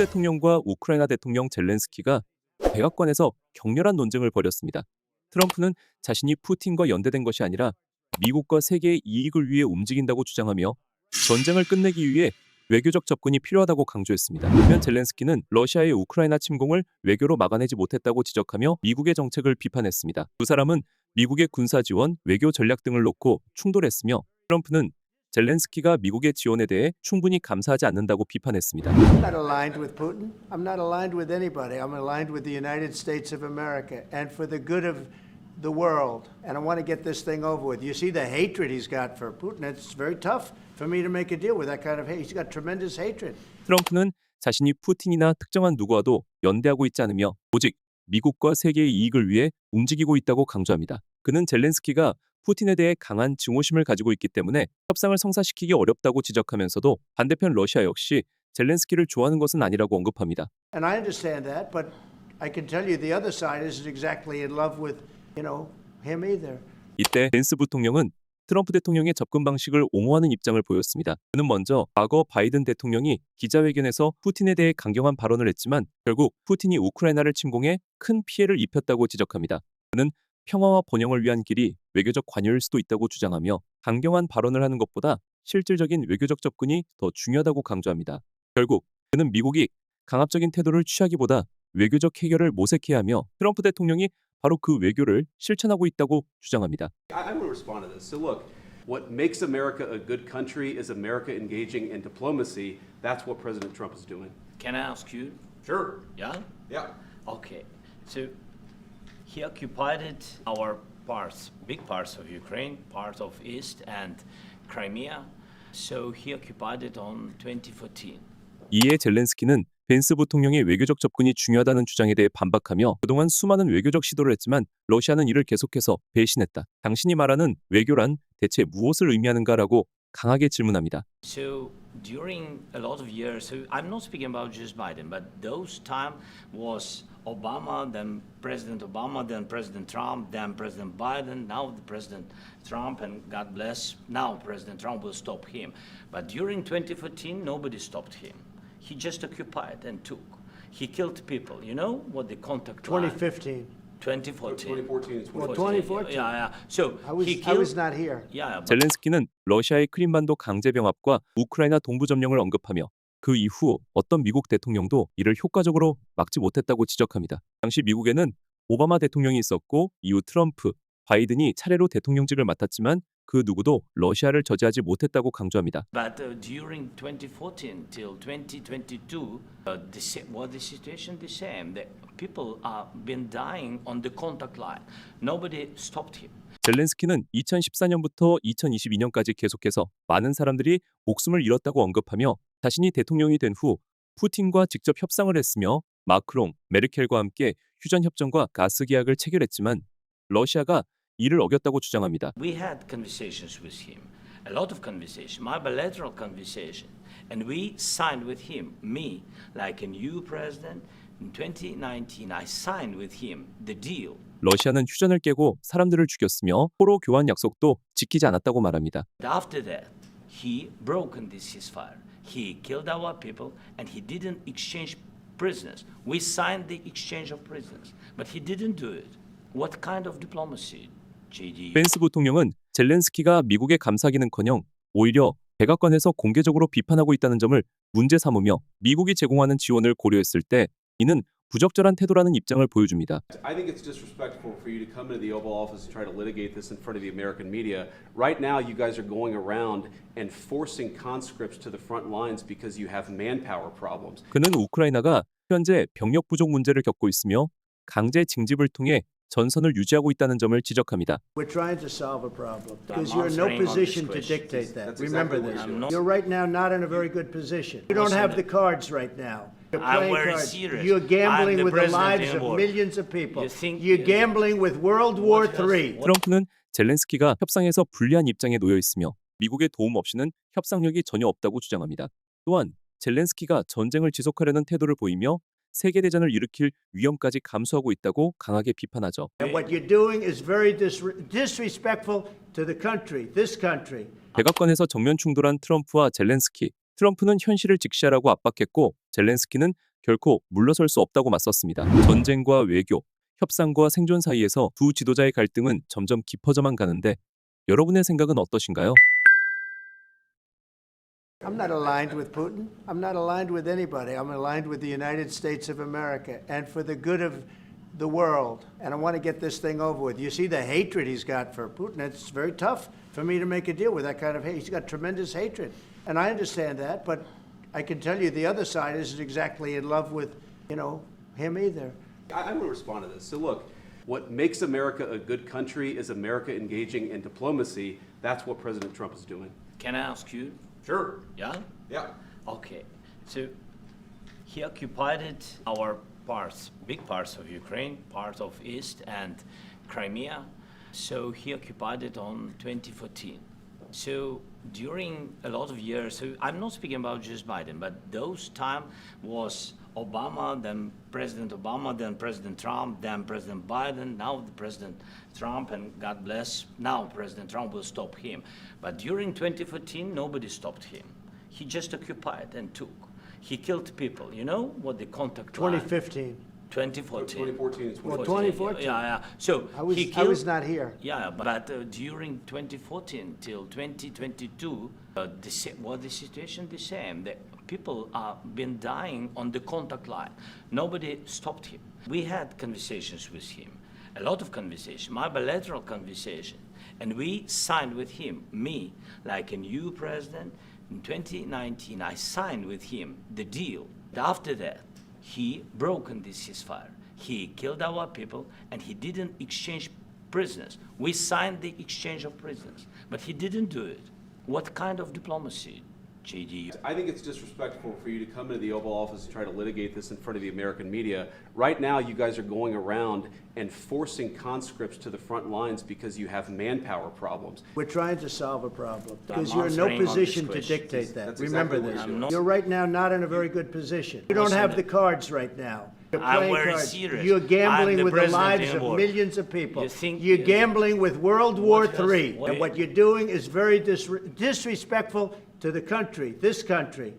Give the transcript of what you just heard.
대통령과 우크라이나 대통령 젤렌스키가 백악관에서 격렬한 논쟁을 벌였습니다. 트럼프는 자신이 푸틴과 연대된 것이 아니라 미국과 세계의 이익을 위해 움직인다고 주장하며 전쟁을 끝내기 위해 외교적 접근이 필요하다고 강조했습니다. 반면 젤렌스키는 러시아의 우크라이나 침공을 외교로 막아내지 못했다고 지적하며 미국의 정책을 비판했습니다. 두 사람은 미국의 군사 지원, 외교 전략 등을 놓고 충돌했으며 트럼프는 젤렌스키가 미국의 지원에 대해 충분히 감사하지 않는다고 비판했습니다. I'm not aligned with Putin. I'm not aligned with anybody. I'm aligned with the United States of America and for the good of the world. And I want to get this thing over with. You see the hatred he's got for Putin. It's very tough for me to make a deal with that kind of hate. He's got tremendous hatred. 트럼프는 자신이 푸틴이나 특정한 누구와도 연대하고 있지 않으며 오직 미국과 세계의 이익을 위해 움직이고 있다고 강조합니다. 그는 젤렌스키가 푸틴에 대해 강한 증오심을 가지고 있기 때문에 협상을 성사시키기 어렵다고 지적하면서도 반대편 러시아 역시 젤렌스키를 좋아하는 것은 아니라고 언급합니다. And I understand that, but I can tell you the other side isn't exactly in love with, him either. 이때 벤스 부통령은 트럼프 대통령의 접근 방식을 옹호하는 입장을 보였습니다. 그는 먼저 과거 바이든 대통령이 기자회견에서 푸틴에 대해 강경한 발언을 했지만 결국 푸틴이 우크라이나를 침공해 큰 피해를 입혔다고 지적합니다. 그는 평화와 번영을 위한 길이 외교적 관여일 수도 있다고 주장하며 강경한 발언을 하는 것보다 실질적인 외교적 접근이 더 중요하다고 강조합니다. 결국 그는 미국이 강압적인 태도를 취하기보다 외교적 해결을 모색해야 하며 트럼프 대통령이 바로 그 외교를 실천하고 있다고 주장합니다. I want to respond to this. So look, what makes America a good country is America engaging in diplomacy. That's what President Trump is doing. Can I ask you? Sure. Yeah? Yeah. Okay. So he occupied our parts, big parts of Ukraine, part of East and Crimea. So he occupied it on 2014. 이에 젤렌스키는 벤스 부통령의 외교적 접근이 중요하다는 주장에 대해 반박하며 그동안 수많은 외교적 시도를 했지만 러시아는 이를 계속해서 배신했다. 당신이 말하는 외교란 대체 무엇을 의미하는가라고 강하게 질문합니다. So during a lot of years, so I'm not speaking about just Biden, but those time was Obama, then President Obama, then President Trump, then President Biden, now the President Trump, and God bless, now President Trump will stop him. But during 2014, nobody stopped him. He just occupied and took. He killed people. You know what the contact line? 2015. 2014. 2014 and 2014. 2014. Yeah. So I was, he I killed. was not here. Yeah. But 젤렌스키는 러시아의 크림반도 강제 병합과 우크라이나 동부 점령을 언급하며 그 이후 어떤 미국 대통령도 이를 효과적으로 막지 못했다고 지적합니다. 당시 미국에는 오바마 대통령이 있었고 이후 트럼프, 바이든이 차례로 대통령직을 맡았지만 그 누구도 러시아를 저지하지 못했다고 강조합니다. But during 2014 till 2022, was the situation the same? The people are been dying on the contact line. Nobody stopped him. 젤렌스키는 2014년부터 2022년까지 계속해서 많은 사람들이 목숨을 잃었다고 언급하며 자신이 대통령이 된 후 푸틴과 직접 협상을 했으며 마크롱, 메르켈과 함께 휴전 협정과 가스 계약을 체결했지만 러시아가 이를 어겼다고 주장합니다. We had conversations with him, a lot of conversation, my bilateral conversation, and we signed with him, me, like a new president. In 2019, I signed with him the deal. 러시아는 휴전을 깨고 사람들을 죽였으며 포로 교환 약속도 지키지 않았다고 말합니다. After that, he broken this ceasefire. He killed our people, and he didn't exchange prisoners. We signed the exchange of prisoners, but he didn't do it. What kind of diplomacy, JD? 벤스 부통령은 젤렌스키가 미국의 감사기는커녕 오히려 백악관에서 공개적으로 비판하고 있다는 점을 문제 삼으며 미국이 제공하는 지원을 고려했을 때 이는 부적절한 태도라는 입장을 보여줍니다. I think it's disrespectful for you to come into the Oval Office and try to litigate this in front of the American media. Right now, you guys are going around and forcing conscripts to the front lines because you have manpower problems. 그는 우크라이나가 현재 병력 부족 문제를 겪고 있으며 강제 징집을 통해 전선을 유지하고 있다는 점을 지적합니다. We're trying to solve a problem because I'm you're in no answering on position this to question. dictate that. That's Remember exactly what this. I'm not- You're right now not in a very good position. You don't have the cards right now. You're I'm playing very cards. serious. You're gambling I'm the with the president lives of anymore. millions of people. You think- You're gambling with World War III. 트럼프는 젤렌스키가 협상에서 불리한 입장에 놓여 있으며 미국의 도움 없이는 협상력이 전혀 없다고 주장합니다. 또한 젤렌스키가 전쟁을 지속하려는 태도를 보이며 세계대전을 일으킬 위험까지 감수하고 있다고 강하게 비판하죠. And what you're doing is very disrespectful to the country, this country. 백악관에서 정면 충돌한 트럼프와 젤렌스키. 트럼프는 현실을 직시하라고 압박했고 젤렌스키는 결코 물러설 수 없다고 맞섰습니다. 전쟁과 외교, 협상과 생존 사이에서 두 지도자의 갈등은 점점 깊어져만 가는데 여러분의 생각은 어떠신가요? I'm not aligned with Putin. I'm not aligned with anybody. I'm aligned with the United States of America and for the good of the world. And I want to get this thing over with. You see the hatred he's got for Putin. It's very tough for me to make a deal with that kind of hate. He's got tremendous hatred. And I understand that, but I can tell you the other side isn't exactly in love with, him either. I want to respond to this. So look, what makes America a good country is America engaging in diplomacy. That's what President Trump is doing. Can I ask you? Sure. Yeah? Yeah. Okay. So he occupied our parts, big parts of Ukraine, part of East and Crimea. So he occupied it on 2014. So during a lot of years, so I'm not speaking about just Biden, but those time was Obama, then President Trump, then President Biden, now the President Trump, and God bless, now President Trump will stop him. But during 2014, nobody stopped him. He just occupied and took. He killed people. You know what the contact line? 2015. 2014. 2014 and 2014. 2014. Yeah. So I was, he I killed. was not here. Yeah, but during 2014 till 2022, the situation the same. The people have been dying on the contact line. Nobody stopped him. We had conversations with him, a lot of conversation, my bilateral conversation, and we signed with him, me, like a new president. In 2019, I signed with him the deal. After that, he broken this ceasefire. He killed our people, and he didn't exchange prisoners. We signed the exchange of prisoners, but he didn't do it. What kind of diplomacy, JD? I think it's disrespectful for you to come into the Oval Office and try to litigate this in front of the American media. Right now, you guys are going around and forcing conscripts to the front lines because you have manpower problems. We're trying to solve a problem because I'm you're in no answering on position this to question. dictate that. That's Remember exactly what this. you're doing. You're right now not in a very good position. You don't Listen, have the cards right now. You're I'm playing very cards. serious. You're I'm gambling the with the president lives of anymore. millions of people. You think- You're gambling with World War What else? III. What- And what you're doing is very disrespectful to the country, this country.